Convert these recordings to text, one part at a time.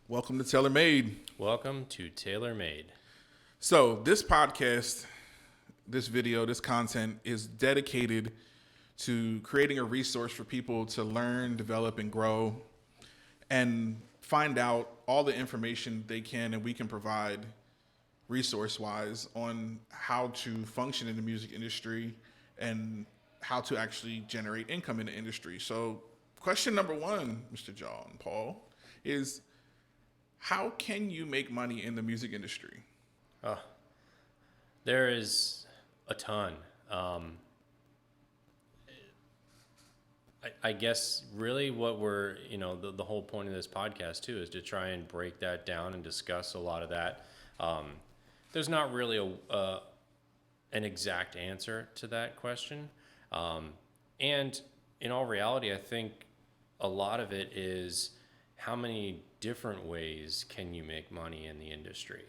Welcome to Tailor Made. Welcome to Tailor Made. So, this podcast, this video, this content is dedicated to creating a resource for people to learn, develop, and grow and find out all the information they can and we can provide resource wise on how to function in the music industry and how to actually generate income in the industry. So, question number one, Mr. John Paul, is how can you make money in the music industry? Oh, there is a ton. I guess really what we're, the whole point of this podcast too is to try and break that down and discuss a lot of that. There's not really an exact answer to that question. And in all reality, I think a lot of it is how many different ways can you make money in the industry?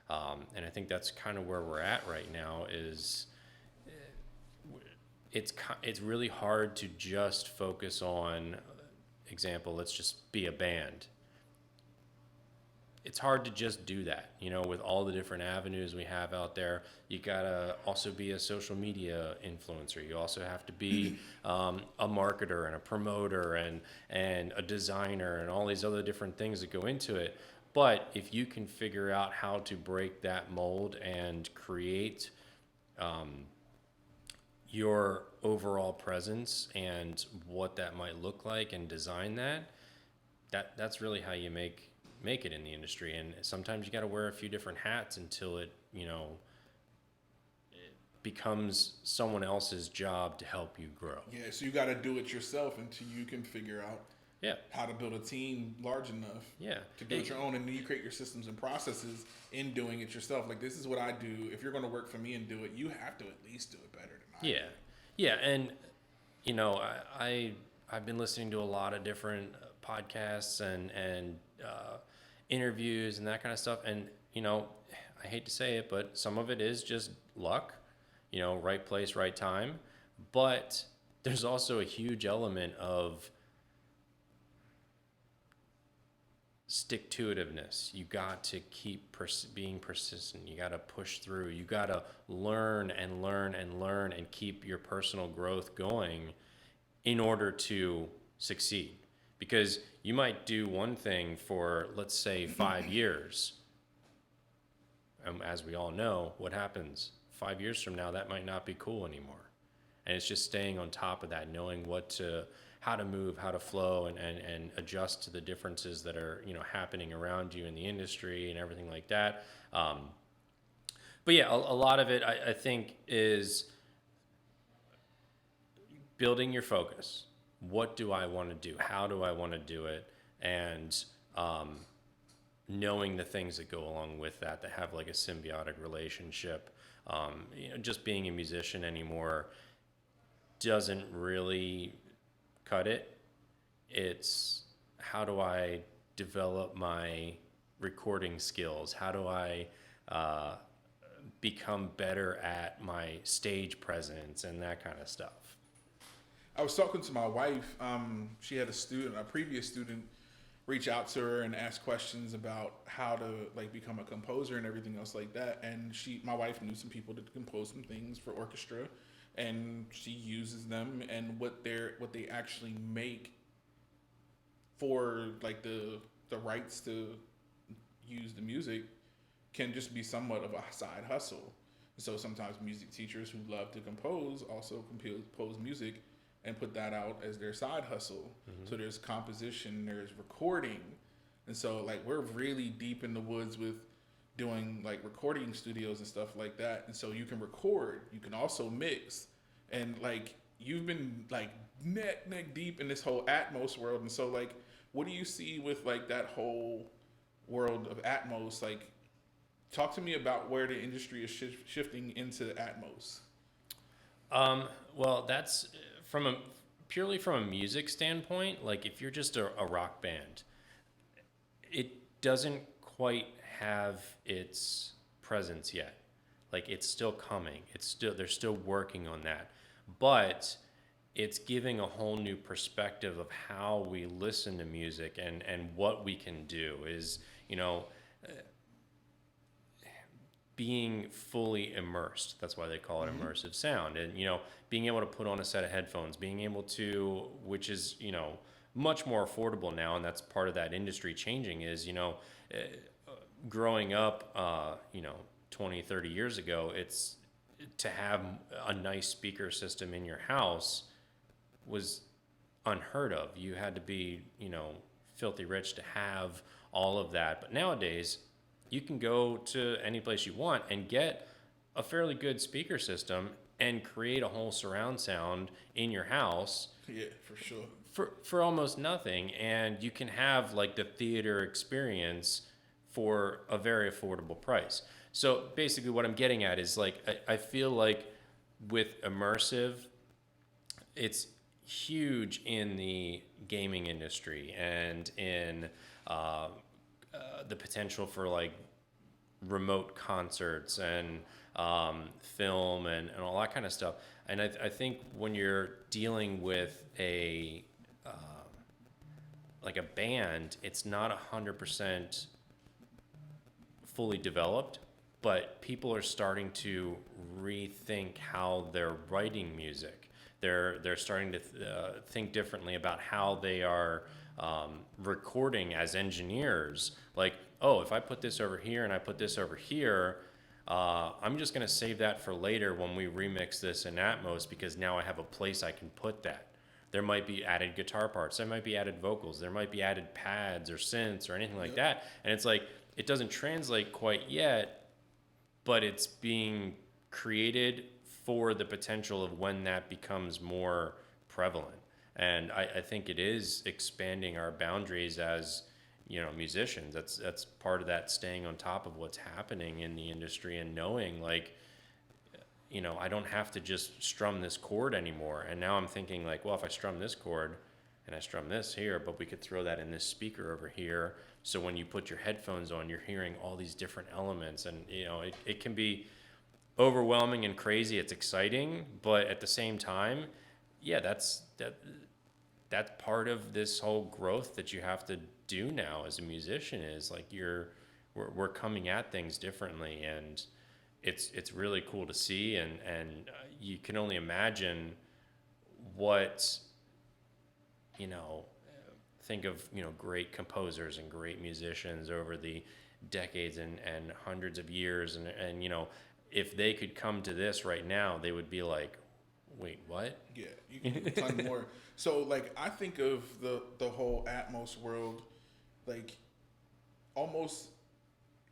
And I think that's kind of where we're at right now is it's really hard to just focus on, example, let's just be a band. It's hard to just do that, with all the different avenues we have out there. You gotta also be a social media influencer. You also have to be a marketer and a promoter and a designer and all these other different things that go into it. But if you can figure out how to break that mold and create your overall presence and what that might look like and design that's really how you make it in the industry. And sometimes you got to wear a few different hats until it becomes someone else's job to help you grow. Yeah, so you got to do it yourself until you can figure out Yeah. how to build a team large enough Yeah. to do it your own, and then you create your systems and processes in doing it yourself. Like, this is what I do. If you're going to work for me and do it, you have to at least do it better than I do. Yeah. And I've been listening to a lot of different podcasts and interviews and that kind of stuff. And, I hate to say it, but some of it is just luck, right place, right time. But there's also a huge element of stick-to-itiveness. You got to keep being persistent. You got to push through. You got to learn and learn and learn and keep your personal growth going in order to succeed. Because you might do one thing for, let's say, 5 years. As we all know, what happens 5 years from now, that might not be cool anymore. And it's just staying on top of that, knowing how to move, how to flow, and adjust to the differences that are, happening around you in the industry and everything like that. But yeah, a lot of it, I think, is building your focus. What do I want to do? How do I want to do it? And knowing the things that go along with that have like a symbiotic relationship. Just being a musician anymore doesn't really cut it. It's how do I develop my recording skills? How do I become better at my stage presence and that kind of stuff? I was talking to my wife. She had a previous student, reach out to her and ask questions about how to become a composer and everything else like that. And my wife knew some people that compose some things for orchestra, and she uses them. And what they actually make for the rights to use the music can just be somewhat of a side hustle. So sometimes music teachers who love to compose also compose music and put that out as their side hustle. Mm-hmm. So there's composition, there's recording. And so we're really deep in the woods with doing recording studios and stuff like that. And so you can record, you can also mix. And you've been neck deep in this whole Atmos world. And so what do you see with that whole world of Atmos? Talk to me about where the industry is shifting into Atmos. Well, that's purely from a music standpoint. If you're just a rock band, it doesn't quite have its presence yet. It's still coming. They're still working on that. But it's giving a whole new perspective of how we listen to music and what we can do is, you know, being fully immersed. That's why they call it immersive sound. And, you know, being able to put on a set of headphones, being able to, which is, you know, much more affordable now. And that's part of that industry changing is, you know, growing up, you know, 20, 30 years ago, it's to have a nice speaker system in your house was unheard of. You had to be, you know, filthy rich to have all of that. But nowadays, you can go to any place you want and get a fairly good speaker system and create a whole surround sound in your house Yeah, for sure. for almost nothing, and you can have like the theater experience for a very affordable price. So basically what I'm getting at is like I feel like with immersive, it's huge in the gaming industry and in the potential for like remote concerts and film and all that kind of stuff. And I think when you're dealing with a like a band, it's not 100% fully developed, but people are starting to rethink how they're writing music. They're starting to think differently about how they are recording as engineers. Like, oh, if I put this over here and I put this over here, I'm just going to save that for later when we remix this in Atmos because now I have a place I can put that. There might be added guitar parts, there might be added vocals, there might be added pads or synths or anything like that. And it's like, it doesn't translate quite yet, but it's being created for the potential of when that becomes more prevalent. And I think it is expanding our boundaries as, you know, musicians. That's part of that, staying on top of what's happening in the industry and knowing like, you know, I don't have to just strum this chord anymore. And now I'm thinking like, well, if I strum this chord and I strum this here, but we could throw that in this speaker over here. So when you put your headphones on, you're hearing all these different elements. And, you know, it can be overwhelming and crazy. It's exciting, but at the same time, yeah, that's part of this whole growth that you have to do now as a musician is like we're coming at things differently, and it's really cool to see, and you can only imagine what, you know, think of, you know, great composers and great musicians over the decades and hundreds of years, and you know, if they could come to this right now, they would be like, wait, what? Yeah, you can do a ton more. So like I think of the whole Atmos world, like almost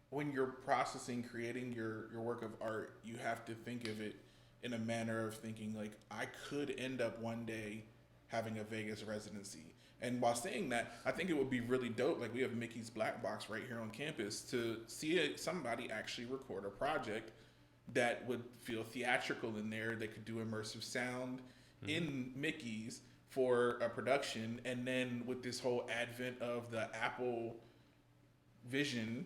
when you're processing, creating your work of art, you have to think of it in a manner of thinking like I could end up one day having a Vegas residency. And while saying that, I think it would be really dope. Like we have Mickey's Black Box right here on campus to see somebody actually record a project that would feel theatrical in there. They could do immersive sound in Mickey's for a production, and then with this whole advent of the Apple Vision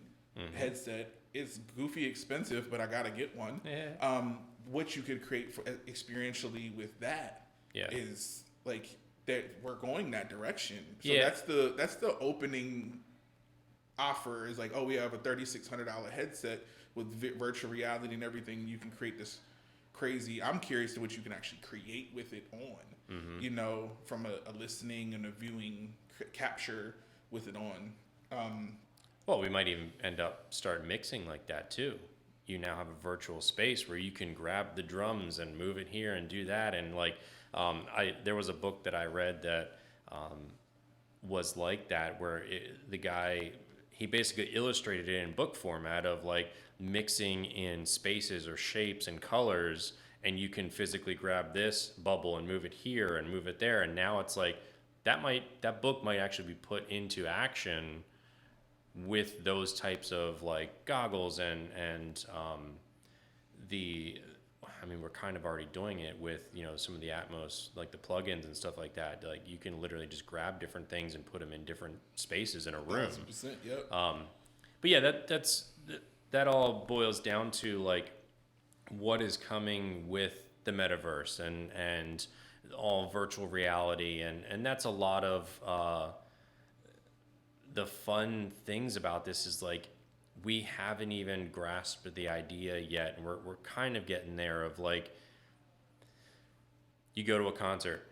headset, it's goofy expensive, but I gotta get one. Yeah. What you could create for experientially with that Yeah. is like that we're going that direction. So Yeah. that's the opening offer is like, oh, we have a $3,600 headset with virtual reality and everything. You can create this crazy. I'm curious to what you can actually create with it on. You know, from a listening and a viewing capture with it on. Well, we might even end up start mixing like that too. You now have a virtual space where you can grab the drums and move it here and do that. And like, there was a book that I read that was like that, where the guy, he basically illustrated it in book format of like mixing in spaces or shapes and colors, and you can physically grab this bubble and move it here and move it there. And now it's like that book might actually be put into action with those types of like goggles and I mean, we're kind of already doing it with, you know, some of the Atmos, like the plugins and stuff like that. Like you can literally just grab different things and put them in different spaces in a room. 1,000%, yep. But yeah, that all boils down to like what is coming with the metaverse and all virtual reality, and that's a lot of the fun things about this is like we haven't even grasped the idea yet, and we're kind of getting there of like you go to a concert,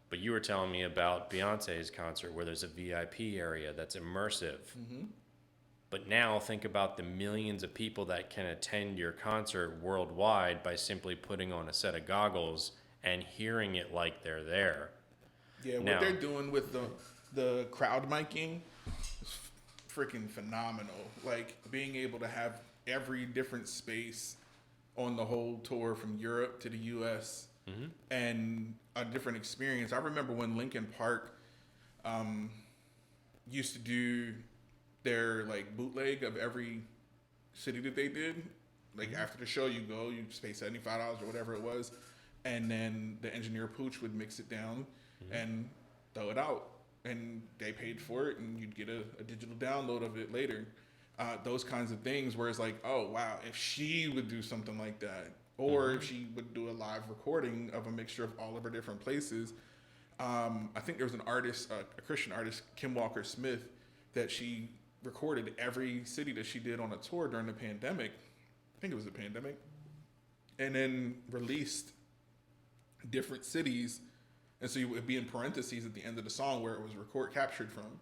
but you were telling me about Beyonce's concert where there's a VIP area that's immersive. But now think about the millions of people that can attend your concert worldwide by simply putting on a set of goggles and hearing it like they're there. Yeah, Now, what they're doing with the crowd miking is freaking phenomenal. Like being able to have every different space on the whole tour from Europe to the U.S. And a different experience. I remember when Linkin Park used to do their like bootleg of every city that they did. Like after the show, you go, you pay $75 or whatever it was, and then the engineer Pooch would mix it down and throw it out, and they paid for it, and you'd get a digital download of it later. Those kinds of things, where it's like, oh wow, if she would do something like that, or if she would do a live recording of a mixture of all of her different places. I think there was an artist, a Christian artist, Kim Walker Smith, that she recorded every city that she did on a tour during the pandemic. I think it was the pandemic, and then released different cities, and so you would be in parentheses at the end of the song where it was captured from.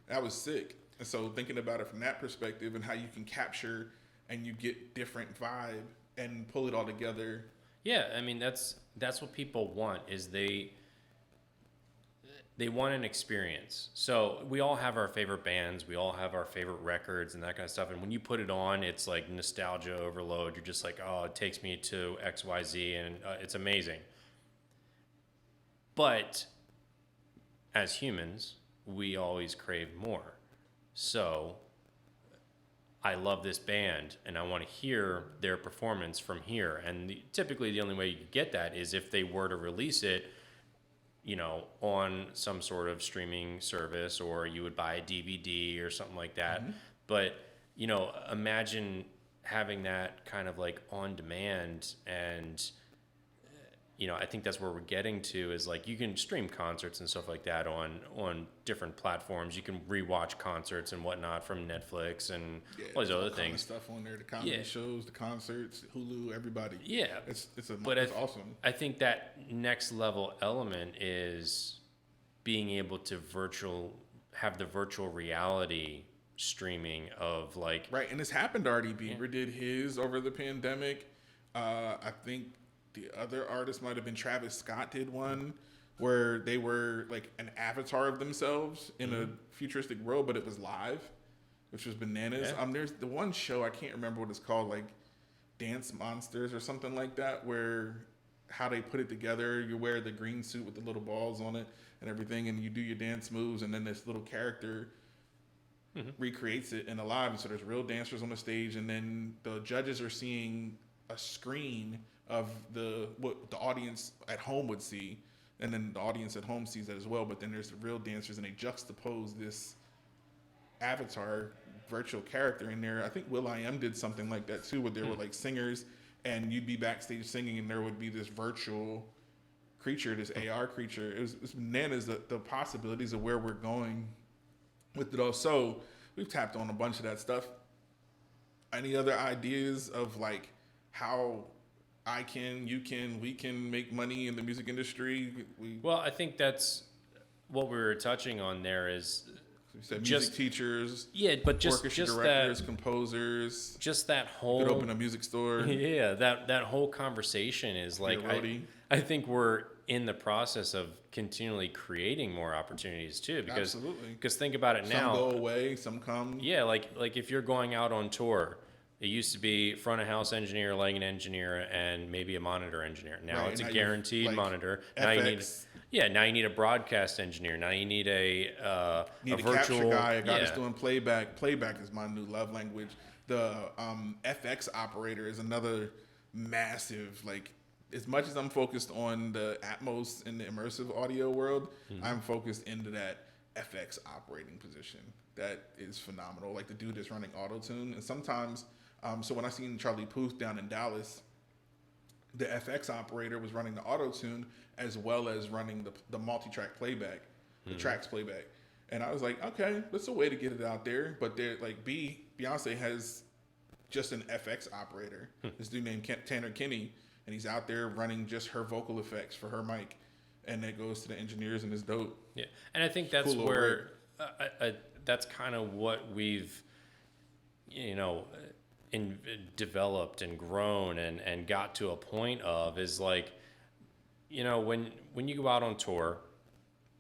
That was sick. And so thinking about it from that perspective and how you can capture and you get different vibe and pull it all together. yeah, I mean that's what people want is they want an experience. So we all have our favorite bands, we all have our favorite records and that kind of stuff. And when you put it on, it's like nostalgia overload. You're just like, oh, it takes me to XYZ, and it's amazing. But as humans, we always crave more. So I love this band and I want to hear their performance from here. And typically the only way you could get that is if they were to release it, you know, on some sort of streaming service, or you would buy a DVD or something like that. But, you know, imagine having that kind of like on demand. And, you know, I think that's where we're getting to is like you can stream concerts and stuff like that on different platforms. You can rewatch concerts and whatnot from Netflix and all these other things. Stuff on there, the comedy shows, the concerts, Hulu, everybody. Yeah, it's awesome. I think that next level element is being able to have the virtual reality streaming of like Right, and it's happened already. Bieber did his over the pandemic. I think the other artist might have been Travis Scott did one where they were like an avatar of themselves in a futuristic world, but it was live, which was bananas. Yeah. There's the one show, I can't remember what it's called, like Dance Monsters or something like that, where how they put it together, you wear the green suit with the little balls on it and everything, and you do your dance moves, and then this little character recreates it in a live. And so there's real dancers on the stage, and then the judges are seeing a screen of what the audience at home would see, and then the audience at home sees that as well. But then there's the real dancers, and they juxtapose this avatar virtual character in there. I think will.i.am did something like that too, where there were like singers, and you'd be backstage singing, and there would be this virtual creature, this AR creature. It's bananas, the possibilities of where we're going with it all. So we've tapped on a bunch of that stuff. Any other ideas of like how we can make money in the music industry? Well, I think that's what we were touching on there is we said music teachers, but just orchestra directors, composers. Just that whole could open a music store. Yeah, that whole conversation is like I think we're in the process of continually creating more opportunities too. Because think about it now. Some go away, some come. Yeah, like if you're going out on tour. It used to be front of house engineer, lighting engineer, and maybe a monitor engineer. Now it's a guaranteed monitor. FX. Now you need a broadcast engineer. Now you need a virtual capture guy, a guy that's doing playback. Playback is my new love language. The FX operator is another massive, like, as much as I'm focused on the Atmos and the immersive audio world, I'm focused into that FX operating position. That is phenomenal. Like the dude that's running auto-tune, and sometimes. So when I seen Charlie Puth down in Dallas, the FX operator was running the auto tune as well as running the multi-track playback, the tracks playback. And I was like, okay, that's a way to get it out there. But they're like, Beyonce has just an FX operator. This dude named Tanner Kinney, and he's out there running just her vocal effects for her mic, and that goes to the engineers, and it's dope. Yeah, and I think that's Cool where that's kind of what we've, you know, developed and grown and got to a point of is like, you know, when you go out on tour,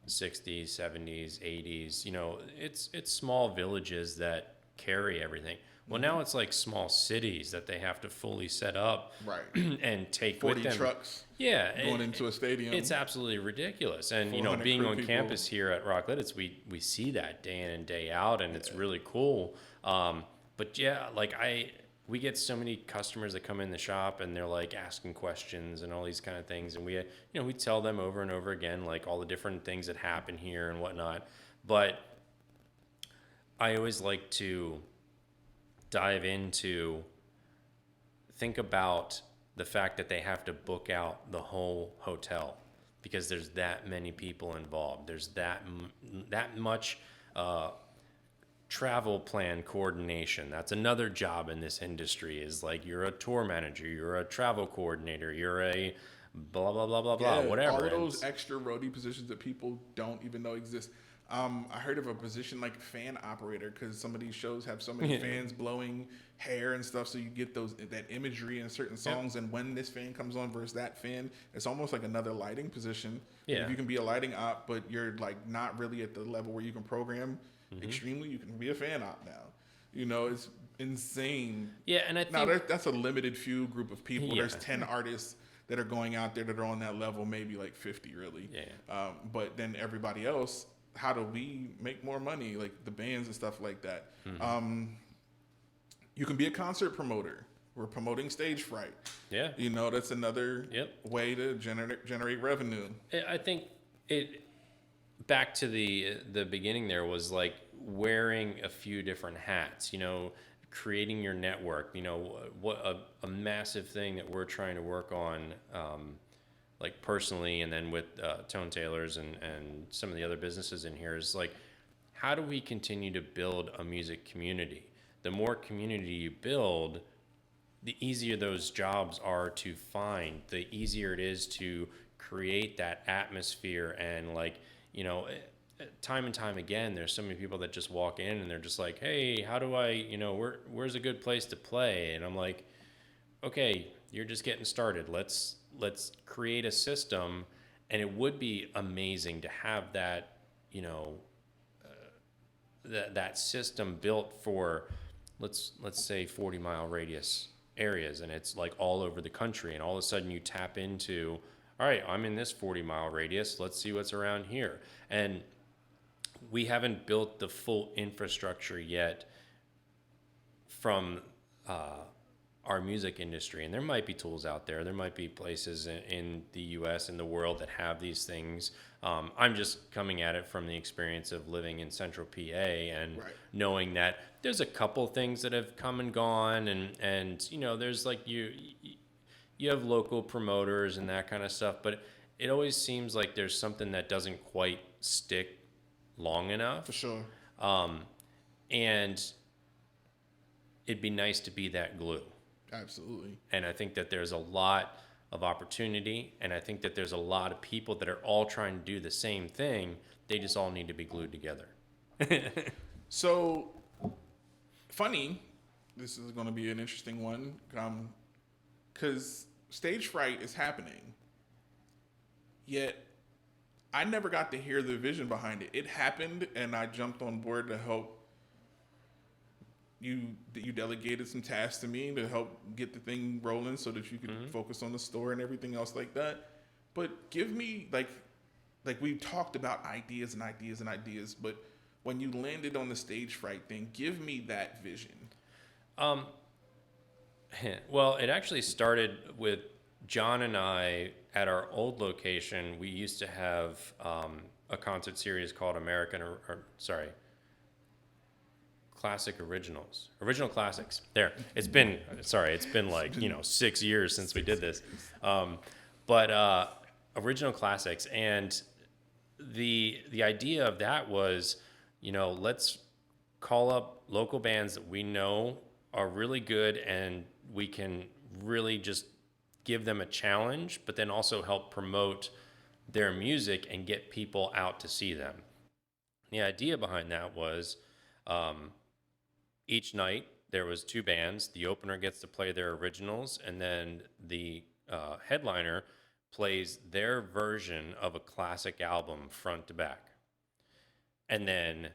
60s, 70s, 80s, you know, it's small villages that carry everything. Well, now it's like small cities that they have to fully set up, Right. and take 40 with them. trucks Yeah, going into a stadium. It's absolutely ridiculous. And you know, 400 being crew on people. campus here at Rockledge, we see that day in and day out, and it's really cool. But yeah, like we get so many customers that come in the shop and they're like asking questions and all these kind of things, and we tell them over and over again like all the different things that happen here and whatnot. But I always like to dive into, think about the fact that they have to book out the whole hotel because there's that many people involved. There's that much travel plan coordination. That's another job in this industry, is like you're a tour manager, you're a travel coordinator, you're a blah blah blah blah blah, whatever. All of those extra roadie positions that people don't even know exist. I heard of a position like fan operator because some of these shows have so many fans blowing hair and stuff, so you get that imagery in certain songs. And when this fan comes on versus that fan, it's almost like another lighting position. Yeah. If you can be a lighting op, but you're like not really at the level where you can program extremely, you can be a fan op now. You know, it's insane. Yeah, and I think Now that's a limited few group of people. Yeah. There's 10 artists that are going out there that are on that level, maybe like 50 really. Yeah. But then everybody else, how do we make more money? Like the bands and stuff like that. You can be a concert promoter. We're promoting Stage Fright. Yeah. You know, that's another way to generate revenue. I think back to the beginning there was like wearing a few different hats, you know, creating your network, you know, what a massive thing that we're trying to work on, like personally, and then with Tone Tailors and some of the other businesses in here, is like, how do we continue to build a music community? The more community you build, the easier those jobs are to find, the easier it is to create that atmosphere. And like, you know, time and time again, there's so many people that just walk in and they're just like, hey, how do I, you know, where's a good place to play? And I'm like, okay, you're just getting started. Let's create a system. And it would be amazing to have that, you know, that system built for, let's say 40-mile radius areas, and it's like all over the country, and all of a sudden you tap into, all right, I'm in this 40-mile radius, let's see what's around here. And we haven't built the full infrastructure yet from our music industry, and there might be tools out there. There might be places in the U.S. and the world that have these things. I'm just coming at it from the experience of living in Central PA and knowing that there's a couple things that have come and gone, and you know, there's like you have local promoters and that kind of stuff, but it always seems like there's something that doesn't quite stick long enough. For sure. And it'd be nice to be that glue. Absolutely. And I think that there's a lot of opportunity, and I think that there's a lot of people that are all trying to do the same thing. They just all need to be glued together. So, funny, this is going to be an interesting one, because Stage Fright is happening, yet I never got to hear the vision behind it. It happened, and I jumped on board to help. You delegated some tasks to me to help get the thing rolling so that you could focus on the store and everything else like that. But give me, like we talked about ideas and ideas and ideas, but when you landed on the Stage Fright thing, give me that vision. Well, it actually started with John and I at our old location. We used to have a concert series called classic original classics. There, it's been like 6 years since we did this, but original classics, and the idea of that was, let's call up local bands that we know are really good, and we can really just give them a challenge, but then also help promote their music and get people out to see them. The idea behind that was, each night there was two bands. The opener gets to play their originals, and then the headliner plays their version of a classic album front to back. And then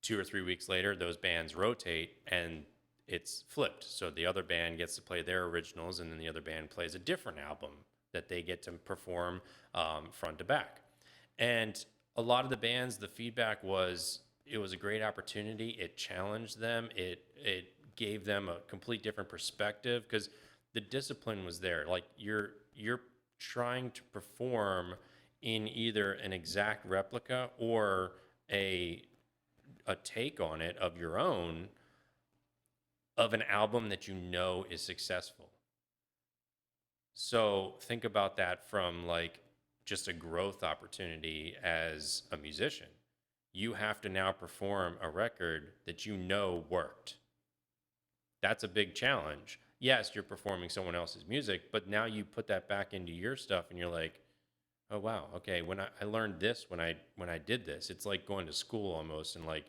2 or 3 weeks later, those bands rotate and it's flipped. So the other band gets to play their originals, and then the other band plays a different album that they get to perform front to back. And a lot of the bands, the feedback was it was a great opportunity. It challenged them. It gave them a complete different perspective, because the discipline was there. Like you're trying to perform in either an exact replica or a take on it of your own of an album that is successful. So think about that from like just a growth opportunity as a musician. You have to now perform a record that worked. That's a big challenge. Yes, you're performing someone else's music, but now you put that back into your stuff and you're like, oh wow, okay, when I learned this when I did this. It's like going to school almost, and like,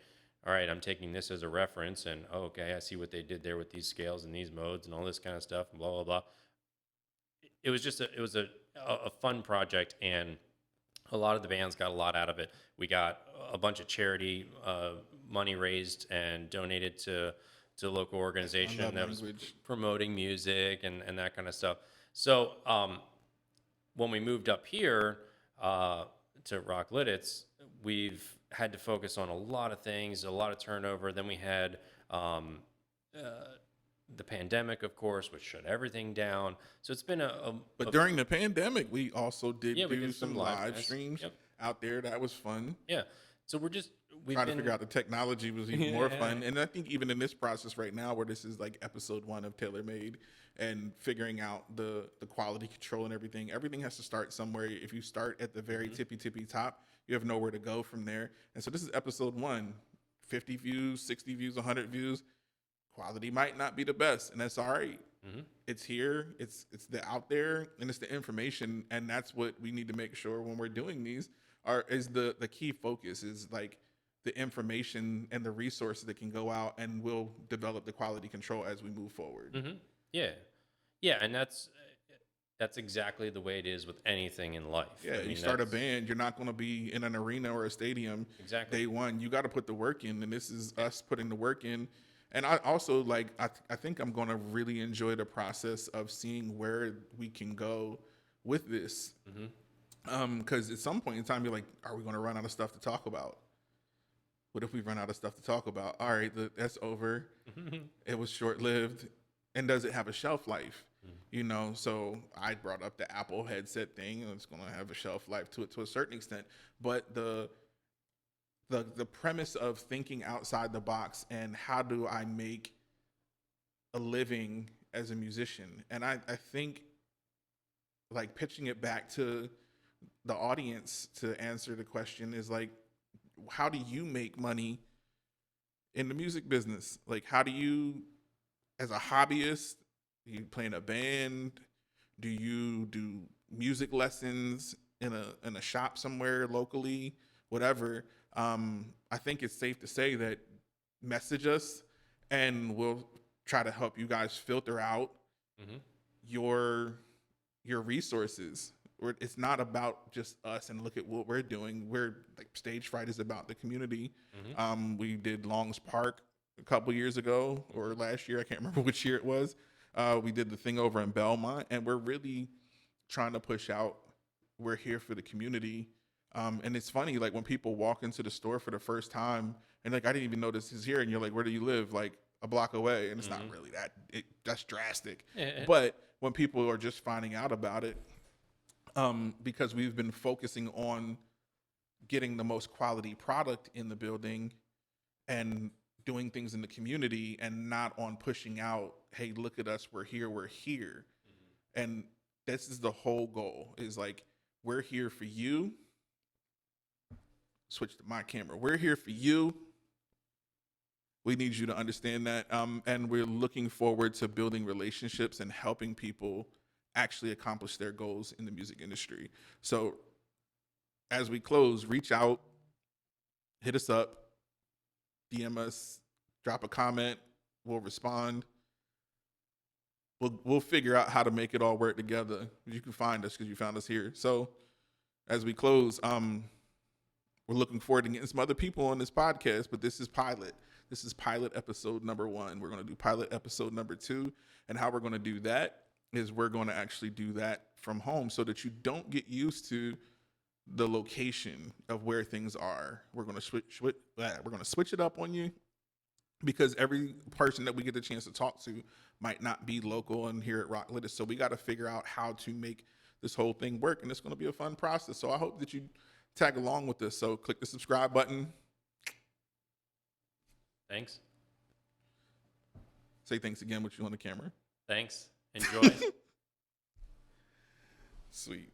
all right, I'm taking this as a reference, and oh, okay, I see what they did there with these scales and these modes and all this kind of stuff and blah blah blah. It was just a fun project, and a lot of the bands got a lot out of it. We got a bunch of charity money raised and donated to a local organization that was promoting music and that kind of stuff. So when we moved up here to Rock Lidditz, we've had to focus on a lot of things, a lot of turnover. Then we had the pandemic, of course, which shut everything down. So it's been But during the pandemic, we also did we do did some live streams out there. That was fun. Yeah. So we've trying to figure out the technology was even more fun. And I think even in this process right now, where this is like episode 1 of Tailor Made, and figuring out the quality control and everything has to start somewhere. If you start at the very tippy top, you have nowhere to go from there. And so this is episode 1, 50 views, 60 views, 100 views. Quality might not be the best, and that's all right. It's here, it's out there, and it's the information, and that's what we need to make sure when we're doing these is the key focus is like the information and the resources that can go out, and we'll develop the quality control as we move forward. Yeah, and that's exactly the way it is with anything in life. Yeah, you start a band, you're not going to be in an arena or a stadium day one. You got to put the work in, and this is us putting the work in. And I also I think I'm going to really enjoy the process of seeing where we can go with this. Because at some point in time, you're like, are we going to run out of stuff to talk about? What if we run out of stuff to talk about? All right, that's over. It was short-lived. And does it have a shelf life? So I brought up the Apple headset thing, and it's going to have a shelf life to it to a certain extent. But the premise of thinking outside the box and how do I make a living as a musician, and I think like pitching it back to the audience to answer the question is like, how do you make money in the music business? Like, how do you, as a hobbyist, you play in a band? Do you do music lessons in a shop somewhere locally? Whatever. I think it's safe to say that message us, and we'll try to help you guys filter out your resources. It's not about just us and look at what we're doing. We're like Stage Fright is about the community. We did Long's Park a couple years ago or last year. I can't remember which year it was. We did the thing over in Belmont, and we're really trying to push out. We're here for the community. And it's funny, like when people walk into the store for the first time and like, I didn't even know this is here. And you're like, where do you live? Like a block away. And it's not really that's drastic. But when people are just finding out about it, because we've been focusing on getting the most quality product in the building and doing things in the community and not on pushing out, hey, look at us, we're here, we're here. And this is the whole goal, is like, we're here for you. Switch to my camera. We're here for you. We need you to understand that. And we're looking forward to building relationships and helping people actually accomplish their goals in the music industry. So as we close, reach out, hit us up, DM us, drop a comment, we'll respond. We'll figure out how to make it all work together. You can find us because you found us here. So as we close, we're looking forward to getting some other people on this podcast, but this is pilot. This is pilot episode number 1. We're going to do pilot episode number 2. And how we're going to do that is we're going to actually do that from home so that you don't get used to the location of where things are. We're going to switch it up on you, because every person that we get the chance to talk to might not be local and here at Rock Lit. So we got to figure out how to make this whole thing work, and it's going to be a fun process. So I hope that you tag along with this. So click the subscribe button. Thanks. Say thanks again with you on the camera. Thanks. Enjoy. Sweet.